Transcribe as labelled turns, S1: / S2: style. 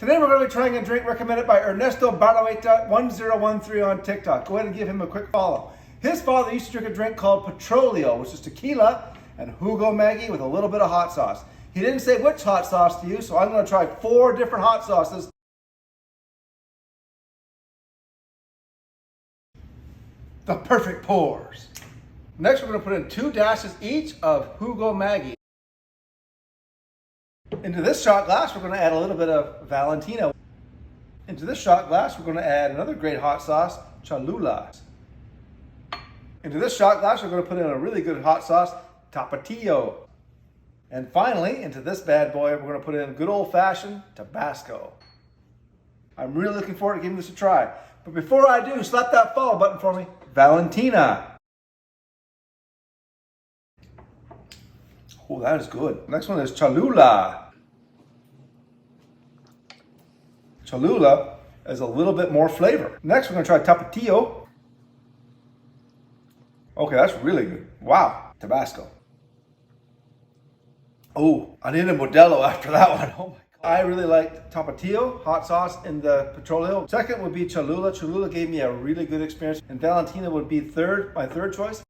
S1: Today we're going to be trying a drink recommended by Ernesto Barroeta 1013 on TikTok. Go ahead and give him a quick follow. His father used to drink a drink called Petroleo, which is tequila and Jugo Maggi with a little bit of hot sauce. He didn't say which hot sauce to use, so I'm going to try 4 different hot sauces. The perfect pours. Next we're going to put in 2 dashes each of Jugo Maggi. Into this shot glass, we're going to add a little bit of Valentina. Into this shot glass, we're going to add another great hot sauce, Cholula. Into this shot glass, we're going to put in a really good hot sauce, Tapatio. And finally, into this bad boy, we're going to put in good old-fashioned Tabasco. I'm really looking forward to giving this a try. But before I do, slap that follow button for me, Valentina. Oh, that is good. Next one is Cholula. Cholula is a little bit more flavor. Next, we're going to try Tapatio. Okay, that's really good. Wow, Tabasco. Oh, I need a Modelo after that one. Oh my God. I really like Tapatio, hot sauce in the Petroleo. Second would be Cholula. Cholula gave me a really good experience. And Valentina would be my third choice.